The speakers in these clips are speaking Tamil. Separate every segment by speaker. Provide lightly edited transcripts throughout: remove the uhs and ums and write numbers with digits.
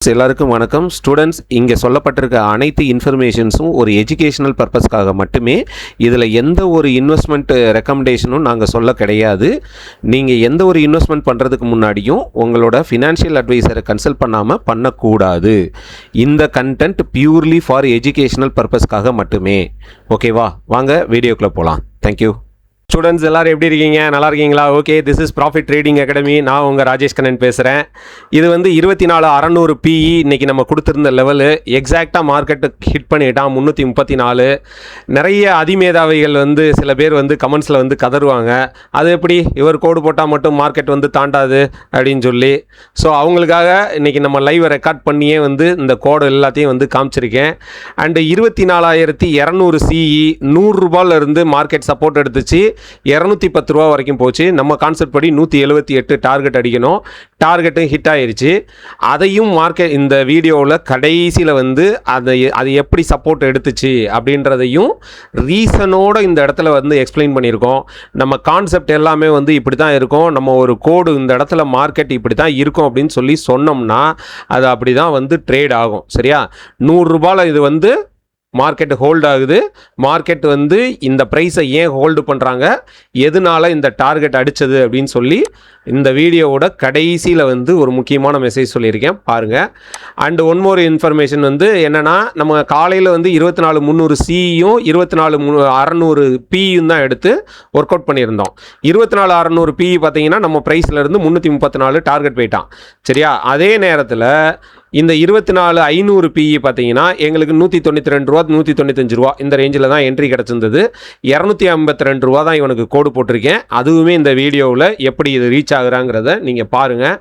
Speaker 1: எல்லாருக்கும் வணக்கம். ஸ்டூடெண்ட்ஸ், இங்கே சொல்லப்பட்டிருக்க அனைத்து இன்ஃபர்மேஷன்ஸும் ஒரு எஜுகேஷனல் பர்பஸ்க்காக மட்டுமே. இதில் எந்த ஒரு இன்வெஸ்ட்மெண்ட் ரெக்கமெண்டேஷனும் நாங்கள் சொல்ல கிடையாது. நீங்கள் எந்த ஒரு இன்வெஸ்ட்மெண்ட் பண்ணுறதுக்கு முன்னாடியும் உங்களோட ஃபினான்ஷியல் அட்வைசரை கன்சல்ட் பண்ணாமல் பண்ணக்கூடாது. இந்த கண்டென்ட் பியூர்லி ஃபார் எஜுகேஷனல் பர்பஸ்க்காக மட்டுமே. ஓகேவா? வாங்க வீடியோக்குள்ளே போகலாம். தேங்க்யூ. ஸ்டூடெண்ட்ஸ் எல்லோரும் எப்படி இருக்கீங்க? நல்லா இருக்கீங்களா? Okay, this is profit trading academy. நான் உங்கள் ராஜேஷ் கண்ணன் பேசுகிறேன். இது வந்து 24,600 பிஇ இன்றைக்கி நம்ம கொடுத்துருந்த லெவலு. எக்ஸாக்டாக மார்க்கெட்டுக்கு ஹிட் பண்ணிட்டான் 334. நிறைய அதிமேதாவிகள் வந்து சில பேர் வந்து கமெண்ட்ஸில் வந்து கதறுவாங்க, அது எப்படி இவர் கோடு போட்டால் மட்டும் மார்க்கெட் வந்து தாண்டாது அப்படின்னு சொல்லி. ஸோ அவங்களுக்காக இன்றைக்கி நம்ம லைவை ரெக்கார்ட் பண்ணியே வந்து இந்த கோடு எல்லாத்தையும் வந்து காமிச்சிருக்கேன். அண்டு 24,200 சிஇ 100 ரூபாயிலிருந்து மார்க்கெட் சப்போர்ட் எடுத்துச்சு. 210 ரூபா வரைக்கும் போச்சு. நம்ம கான்செப்ட் படி 178 டார்கெட் அடிக்கணும். டார்கெட்டும் ஹிட் ஆயிடுச்சு. அதையும் மார்க்கெட் இந்த வீடியோவில் கடைசியில் வந்து அது எப்படி சப்போர்ட் எடுத்துச்சு அப்படின்றதையும் ரீசனோடு இந்த இடத்துல வந்து எக்ஸ்பிளைன் பண்ணியிருக்கோம். நம்ம கான்செப்ட் எல்லாமே வந்து இப்படி தான் இருக்கும். நம்ம ஒரு கோடு இந்த இடத்துல மார்க்கெட் இப்படி தான் இருக்கும் அப்படின்னு சொல்லி சொன்னோம்னா அது அப்படி தான் வந்து ட்ரேட் ஆகும். சரியா? 100 ரூபாயில் இது வந்து மார்க்கெட் ஹோல்ட் ஆகுது. மார்க்கெட் வந்து இந்த ப்ரைஸை ஏன் ஹோல்டு பண்ணுறாங்க, எதனால இந்த டார்கெட் அடித்தது அப்படின்னு சொல்லி இந்த வீடியோவோட கடைசியில் வந்து ஒரு முக்கியமான மெசேஜ் சொல்லியிருக்கேன், பாருங்கள். அண்டு ஒன் மோர் இன்ஃபர்மேஷன் வந்து என்னென்னா, நம்ம காலையில் வந்து 24,300 சியும் 24,600 பியும் தான் எடுத்து ஒர்க் அவுட் பண்ணியிருந்தோம். 24,600 பிஇ பார்த்தீங்கன்னா நம்ம ப்ரைஸ்லேருந்து 334 டார்கெட் போயிட்டான். சரியா? அதே நேரத்தில் இந்த 24,500 பிஇ பார்த்தீங்கன்னா எங்களுக்கு 192 ரூபா 195 ரூபா இந்த ரேஞ்சில் தான் என்ட்ரி கிடச்சிருந்தது. 252 ரூபா தான் இவனுக்கு கோடு போட்டிருக்கேன். அதுவுமே இந்த வீடியோவில் எப்படி இது ரீச் ஆகுறாங்கிறத நீங்கள் பாருங்கள்.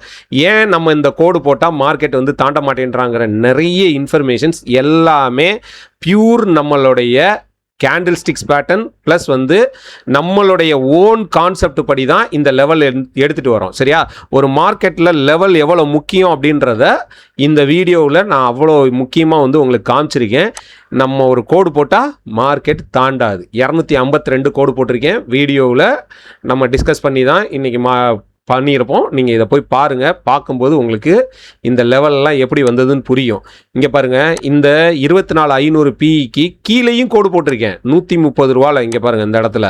Speaker 1: ஏன் நம்ம இந்த கோடு போட்டால் மார்க்கெட் வந்து தாண்ட மாட்டேன்றாங்கிற நிறைய இன்ஃபர்மேஷன்ஸ் எல்லாமே பியூர் நம்மளுடைய கேண்டில் ஸ்டிக்ஸ் பேட்டர்ன் ப்ளஸ் வந்து நம்மளுடைய ஓன் கான்செப்ட் படி தான் இந்த லெவல் எடுத்துகிட்டு வரோம். சரியா? ஒரு மார்க்கெட்டில் லெவல் எவ்வளோ முக்கியம் அப்படின்றத இந்த வீடியோவில் நான் அவ்வளோ முக்கியமாக வந்து உங்களுக்கு காமிச்சிருக்கேன். நம்ம ஒரு கோடு போட்டால் மார்க்கெட் தாண்டாது. 252 கோடு போட்டிருக்கேன். வீடியோவில் நம்ம டிஸ்கஸ் பண்ணி தான் இன்றைக்கி பண்ணியிருப்போம். நீங்கள் இதை போய் பாருங்கள். பார்க்கும்போது உங்களுக்கு இந்த லெவலெல்லாம் எப்படி வந்ததுன்னு புரியும். இங்கே பாருங்கள், இந்த 24,500 பிஇக்கு கீழேயும் கோடு போட்டிருக்கேன் 130 ரூபாவில். இங்கே பாருங்கள், இந்த இடத்துல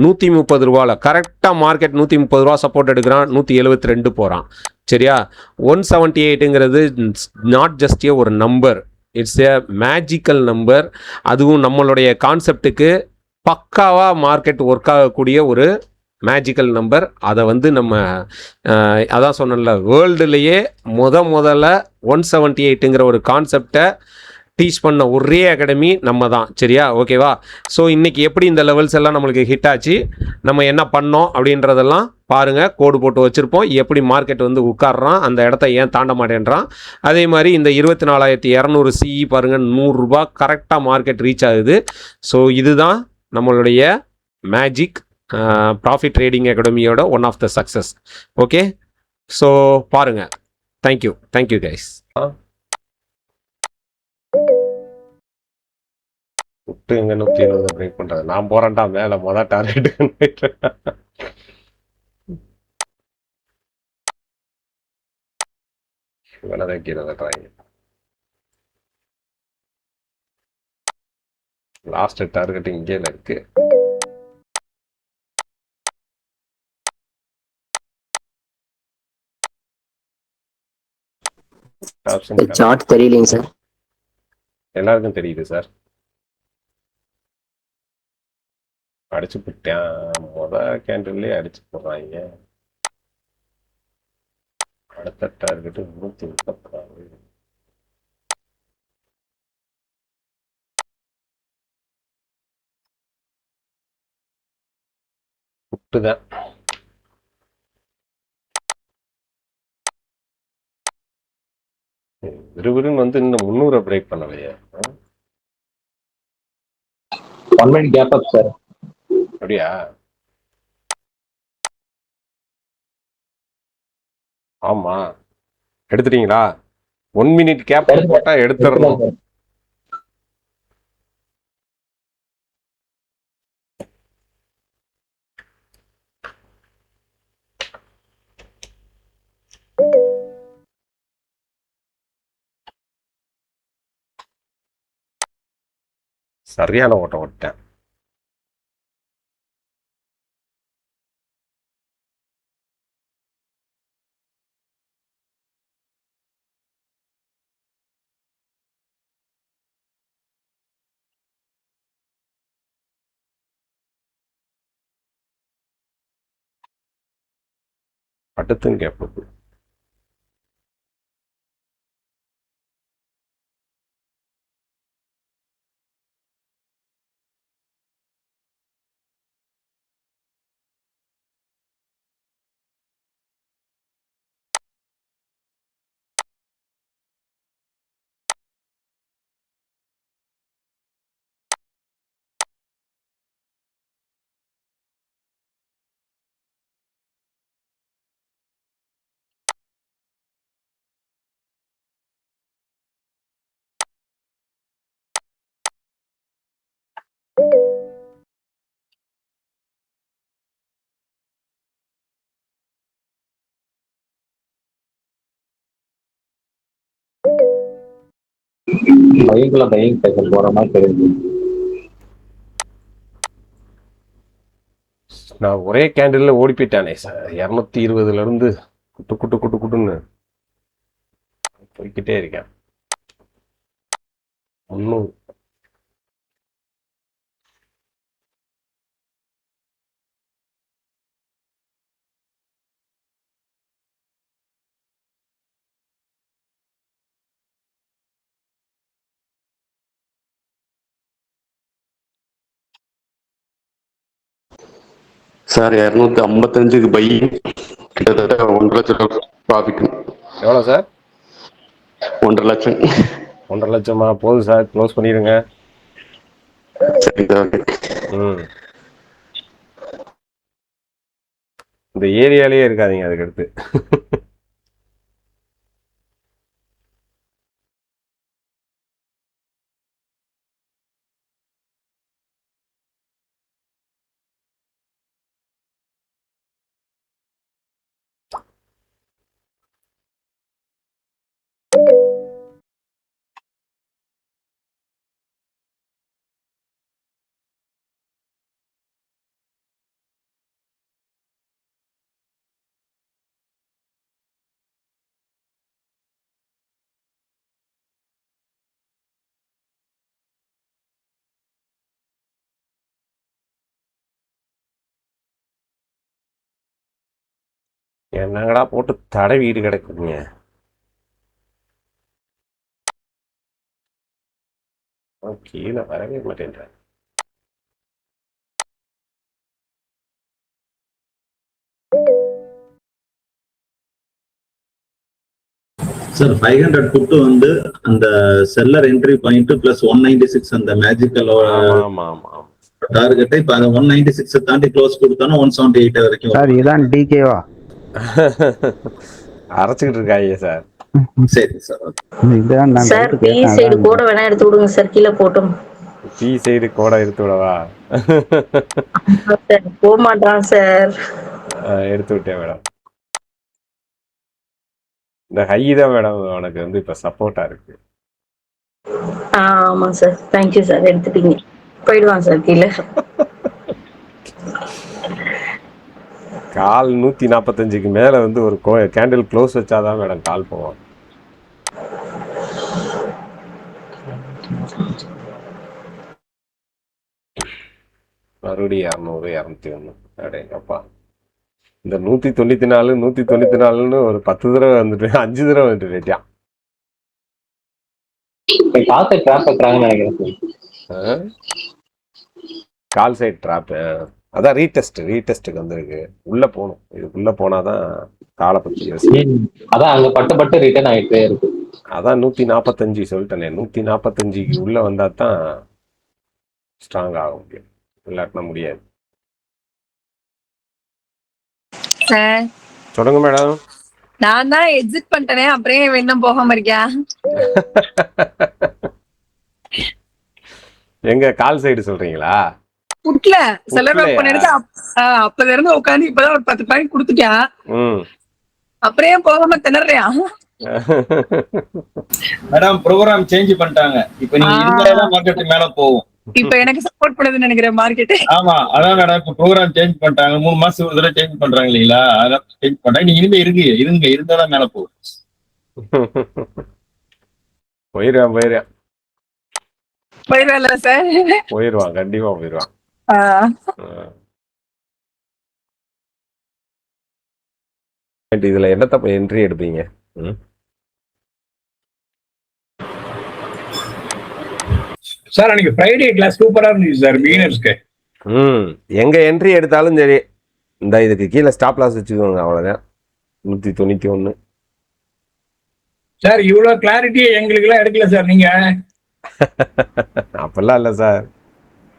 Speaker 1: 130 ரூபாவில் கரெக்டாக மார்க்கெட் 130 ரூபா சப்போர்ட் எடுக்கிறான். 172 போகிறான். சரியா? 178ங்கிறது நாட் ஜஸ்ட் ஒரு number, it's A magical number. அதுவும் நம்மளுடைய கான்செப்டுக்கு பக்காவாக மார்க்கெட் ஒர்க் ஆகக்கூடிய ஒரு மேஜிக்கல் நம்பர். அதை வந்து நம்ம அதான் சொன்னல, வேர்ல்டுலேயே முதல்ல 178ங்கிற ஒரு கான்செப்டை டீச் பண்ண ஒரே அகாடமி நம்ம தான். சரியா? ஓகேவா? ஸோ இன்றைக்கி எப்படி இந்த லெவல்ஸ் எல்லாம் நம்மளுக்கு ஹிட் ஆச்சு, நம்ம என்ன பண்ணோம் அப்படின்றதெல்லாம் பாருங்கள். கோடு போட்டு வச்சுருப்போம். எப்படி மார்க்கெட் வந்து உட்கார்றான், அந்த இடத்த ஏன் தாண்ட மாட்டேன்றான். அதே மாதிரி இந்த 24,200 சிஇ பாருங்கள், 100 ரூபா கரெக்டாக மார்க்கெட் ரீச் ஆகுது. ஸோ இதுதான் நம்மளுடைய மேஜிக் ப்ராஃபிட் ட்ரேடிங் அகாடமியோட one of the success. Okay, so பாருங்கள். Thank you guys. விட்டு எங்க 170 பிரேக் பண்ணுறது, நான் போகிறேன்டா மேலே மொதல் டார்கெட். லாஸ்ட் டார்கெட் இங்கே இருக்கு.
Speaker 2: சார்ட் தெரியலைங்க சார்.
Speaker 1: எல்லாருக்கும் தெரியுது சார். அடிச்சு போட்டேன், கேண்டில்லே அடிச்சு போடுறாங்க. அடுத்த டார்கெட் 134. புட்டுதான். விறுவிறுன்னு வந்து இன்னும் 300 பிரேக் பண்ணலையே.
Speaker 2: 1 minute கேப் அப் சார்.
Speaker 1: அப்படியா? ஆமா, எடுத்துட்டீங்களா? 1 minute கேப் போட்டா எடுத்துடணும். சரியான ஓட்டம் ஓட்டேன். அடுத்தும் கேட்பது
Speaker 2: பைக் போற மாதிரி தெரியுது.
Speaker 1: நான் ஒரே கேண்டில்ல ஓடி போயிட்டானே சார். 220ல இருந்து குட்டு குட்டு குட்டு குட்டுன்னு போய்கிட்டே இருக்கேன். 300
Speaker 3: சார் 255க்கு பை கிட்டத்தட்ட 1.5 லட்சம் ப்ராஃபிட்.
Speaker 1: எவ்வளோ சார்?
Speaker 3: 1.5 லட்சம்.
Speaker 1: 1.5 லட்சமா? போதும் சார், க்ளோஸ் பண்ணிடுங்க.
Speaker 3: சரி சார்.
Speaker 1: இந்த ஏரியாலேயே இருக்காதீங்க அதுக்கடுத்து. என்னங்கடா போட்டு தடவிட்டு கிடக்குங்க. கீழே வரவே மாட்டேன்றேன்.
Speaker 4: சார் 500 புட்டு வந்து அந்த செல்லர் என்ட்ரி பாயிண்ட் பிளஸ் 196 அந்த மேஜிக்கல் டார்கெட். இப்ப அந்த 196 தாண்டி க்ளோஸ் கொடுத்தானே 178 வரைக்கும்.
Speaker 5: சார் இதான் டிகேவா
Speaker 1: அரைச்சிக்கிட்டு இருக்காங்க சார்.
Speaker 4: சரி சார்.
Speaker 6: சார் பி சைடு கோட வேணா எடுத்து விடுங்க சார், கீழே போட்டும்.
Speaker 1: பி சைடு கோட எடுத்து விடவா?
Speaker 6: போக மாட்டான் சார்.
Speaker 1: எடுத்து விட்டேன் மேடம். இந்த ஹை தான் மேடம் உனக்கு வந்து இப்ப சப்போர்ட்டா இருக்கு.
Speaker 6: ஆமா சார், தேங்க்யூ சார். எடுத்துட்டீங்க, போயிடுவான் சார் கீழே.
Speaker 1: கால் 145க்கு மேல வந்து ஒரு கேண்டில் க்ளோஸ் வச்சாதான் மேடம் கால் போவோம். மறுபடியும் 200 201 அடேங்கப்பா. இந்த 194 194ன்னு ஒரு 10 தடவை வந்துட்டு 5 தடவை வந்துட்டு போயிட்டான். கால் சைட் ட்ராப். அதான் ரீடெஸ்ட்டுக்கு வந்திருக்கு. உள்ள போகணும், இதுக்குள்ள போனாதான் காலை பத்தி
Speaker 2: அதான் அங்க பட்டு ரிட்டர்ன் ஆயிட்டே இருக்கு.
Speaker 1: அதான் 145 சொல்லிட்டேனே. 145க்கு உள்ள வந்தா தான் ஸ்ட்ராங் ஆக முடியும், இல்லாட்டினா முடியாது. சொல்லுங்க மேடம்.
Speaker 7: நான் தான் எக்ஸிட் பண்ணிட்டேனே, அப்புறம் இன்னும் போகாம இருக்கியா?
Speaker 1: எங்க கால் சைடு சொல்றீங்களா?
Speaker 7: புட்ல செலவு பண்ணிட்டு அப்பல இருந்து உட்காந்து இப்பதான் ஒரு 10 பாயிண்ட் கொடுத்துட்டான். அப்புறம் போகாம திணறியா?
Speaker 8: மேடம் ப்ரோக்ராம் சேஞ்ச் பண்ணிட்டாங்க. இப்ப நீங்க இருந்தாதான் மார்க்கெட் மேல போகும்.
Speaker 7: இப்ப எனக்கு சப்போர்ட் பண்ணுதுன்னு நினைக்கிறேன் மார்க்கெட்.
Speaker 5: ஆமா அதான் மேடம், இப்ப ப்ரோக்ராம் சேஞ்ச் பண்றாங்க, 3 மாசத்துக்கு ஒரு தடவை சேஞ்ச் பண்றாங்க இல்லைங்களா, அதான் சேஞ்ச் பண்றாங்க. நீங்க இனிமே இருந்தாதான் மேல போகும்.
Speaker 8: போயிருவான்
Speaker 7: போயிடுவேன்ல சார்.
Speaker 8: கண்டிப்பா போயிருவான். இதுல என்ன தப்ப என்ட்ரி எடுப்பீங்க?
Speaker 5: சார் அன்னைக்கு ஃப்ரைடே கிளாஸ் சூப்பரா இருந்துச்சு சார் பிகினர்ஸ்க்கு.
Speaker 8: எங்க என்ட்ரி எடுத்தாலும் சரி, இந்த இதுக்கு கீழே ஸ்டாப் லாஸ் வச்சுக்கோங்க, அவ்வளவுதான். 191.
Speaker 5: சார் இவ்வளவு கிளாரிட்டி எங்களுக்கு எல்லாம் எடுக்கல சார் நீங்க.
Speaker 8: அப்பெல்லாம் இல்ல சார்.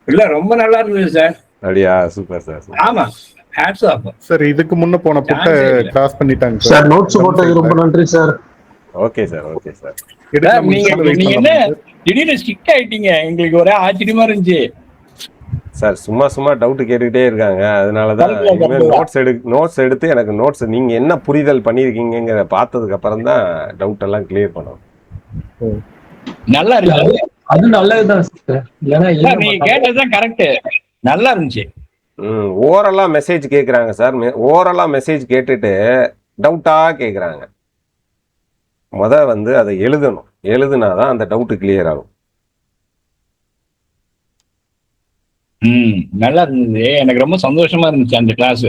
Speaker 5: இல்ல ரொம்ப நல்லா இருந்தது சார்.
Speaker 8: அப்படியா? Super sir.
Speaker 5: ஆமா ஹேட்ஸ் ஆஃப்
Speaker 9: சார். இதுக்கு முன்ன போன புட்டை கிராஸ் பண்ணிட்டாங்க
Speaker 10: சார். நோட்ஸ் போட்டது ரொம்ப நன்றி சார்.
Speaker 8: Okay sir.
Speaker 5: நீங்க என்ன திடீர்னு ஸ்டிக் ஆயிட்டீங்க, எங்களுக்கு ஒரே ஆச்சரியமா இருந்துச்சு
Speaker 8: சார். சும்மா டவுட் கேட்டுக்கிட்டே இருக்காங்க, அதனாலதான் நோட்ஸ் எடுத்து எனக்கு நோட்ஸ் நீங்க என்ன புரிதல் பண்ணிருக்கீங்கிற பார்த்ததுக்கு அப்புறம் தான் டவுட் எல்லாம் கிளியர் பண்ணணும்.
Speaker 5: நல்லா இருக்கு.
Speaker 10: அது நல்லதுதான் சார்.
Speaker 5: நீங்க கேட்டதுதான் கரெக்ட், நல்லா இருந்துச்சு.
Speaker 8: ஓரலா மெசேஜ் கேக்குறாங்க சார். ஓரலா மெசேஜ் கேட்டுட்டு டவுட்டா கேக்குறாங்க. வந்து அதை எழுதுனாதான் அந்த டவுட் கிளியர் ஆகும்.
Speaker 5: நல்லா இருந்தது, எனக்கு ரொம்ப சந்தோஷமா இருந்துச்சு அந்த கிளாஸ்.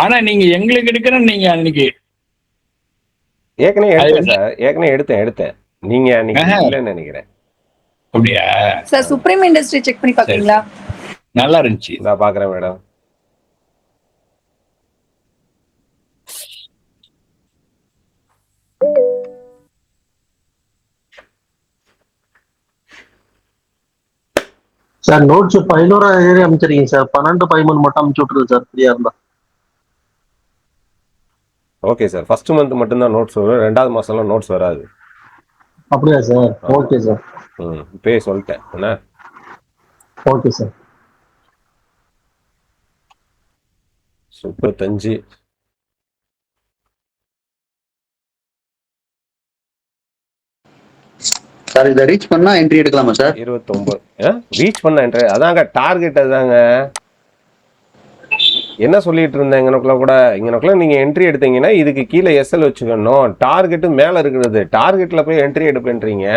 Speaker 5: ஆனா நீங்க எங்களுக்கு எடுக்கணும், நீங்க அன்னைக்கு
Speaker 8: ஏற்கனவே எடுத்தேன். நீங்க அன்னைக்கு இல்லைன்னு நினைக்கிறேன்.
Speaker 5: அப்படியா
Speaker 7: சார்? சுப்ரீம் இண்டஸ்ட்ரி செக் பண்ணி பாத்தீங்களா?
Speaker 5: நல்லா இருந்துச்சு.
Speaker 8: நான் பாக்குறேன் மேடம்.
Speaker 10: சார் நோட்ஸ் 11 அமைச்சிருக்கீங்க சார். 12, 13 மட்டும் அமைச்சு விட்டுருது சார், ஃப்ரீயா இருந்தா.
Speaker 8: Okay sir. ஃபர்ஸ்ட் மந்த் மட்டும்தான் நோட்ஸ் வரும், 2வது மாசம்லாம் நோட்ஸ் வராது.
Speaker 10: அப்படியா சார்? Okay sir.
Speaker 8: இப்பயே சொல்லிட்டேன் என்ன.
Speaker 10: Okay sir.
Speaker 8: 35.
Speaker 11: சார் இதை ரீச் பண்ணா என்ட்ரி எடுக்கலாமா சார்?
Speaker 8: 29 ரீச் பண்ண என்ட்ரி அதாங்க டார்கெட். அதாங்க என்ன சொல்லிட்டு இருந்தேன். இங்கனக்குள்ள நீங்க என்ட்ரி எடுத்தீங்கன்னா இதுக்கு கீழே எஸ்எல் வச்சுக்கணும். டார்கெட் மேல இருக்கிறது, டார்கெட்ல போய் என்ட்ரி எடுப்பேன்றீங்க.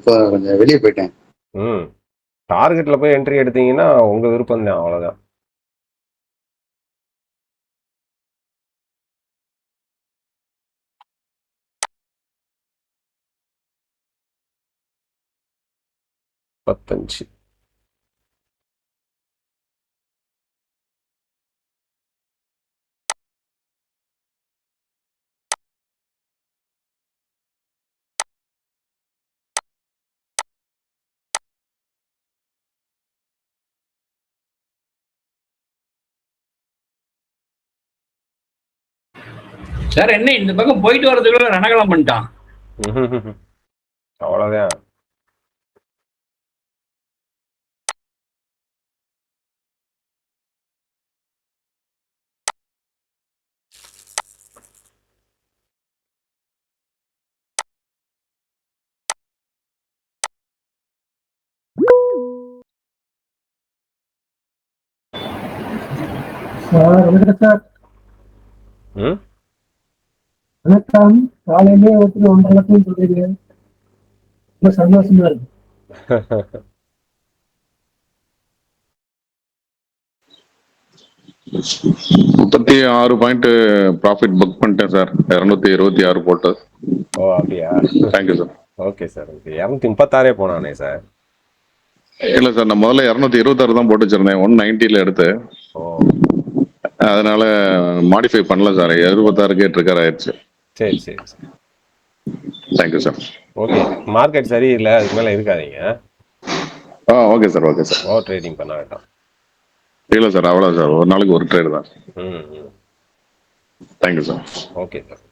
Speaker 11: இப்போ கொஞ்சம் வெளியே போயிட்டேன்.
Speaker 8: டார்கெட்ல போய் என்ட்ரி எடுத்தீங்கன்னா உங்க விருப்பம் தான், அவ்வளவுதான். பத்தஞ்சு.
Speaker 5: சார் என்ன இந்த பக்கம் போயிட்டு வரதுக்குள்ள ரணகலம் பண்ணிட்டான்.
Speaker 8: அவ்வளவுதான்.
Speaker 10: சார் வணக்கம். காலையிலே 1.5 லட்சம் சொல்றீங்க, ரொம்ப சந்தோஷமா இருக்கு.
Speaker 3: 36 பாயிண்ட் ப்ராஃபிட் புக் பண்ணிட்டேன் சார். 226 போட்டு.
Speaker 8: ஓ அப்படியா?
Speaker 3: Thank you sir.
Speaker 8: Okay sir. 236 போனானே சார்.
Speaker 3: இல்ல சார், நான் முதல்ல 226 தான் போட்டு வச்சிருந்தேன், 190ல எடுத்து. அதனால மாடிஃபை பண்ணல சார், 26 ட்ரிகர் ஆயிடுச்சு.
Speaker 8: சரி.
Speaker 3: Thank you sir.
Speaker 8: ஓகே. மார்க்கெட் சரியில்லை, அதுக்கு மேல இருக்காதீங்க.
Speaker 3: Okay sir. Okay sir.
Speaker 8: Over trading பண்ண வேண்டாம்.
Speaker 3: இல்ல சார், அவ்வளவு சார், ஒரு நாளைக்கு ஒரு ட்ரேட் தான். Thank you sir.
Speaker 8: Okay sir.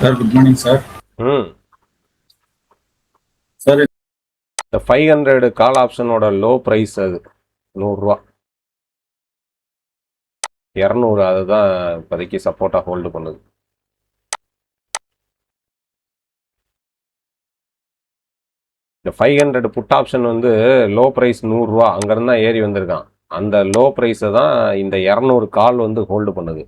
Speaker 4: Sir good morning sir. Sir
Speaker 8: 500 கால் ஆப்ஷனோட லோ பிரைஸ் அது. 100 200 அதுதான் இப்போதைக்கு சப்போர்ட்டாக ஹோல்டு பண்ணுது. இந்த 500 புட் ஆப்ஷன் வந்து லோ ப்ரைஸ் 100 ரூபா அங்கேருந்து தான் ஏறி வந்திருக்கான். அந்த லோ ப்ரைஸை தான் இந்த 200 கால் வந்து ஹோல்டு பண்ணுது.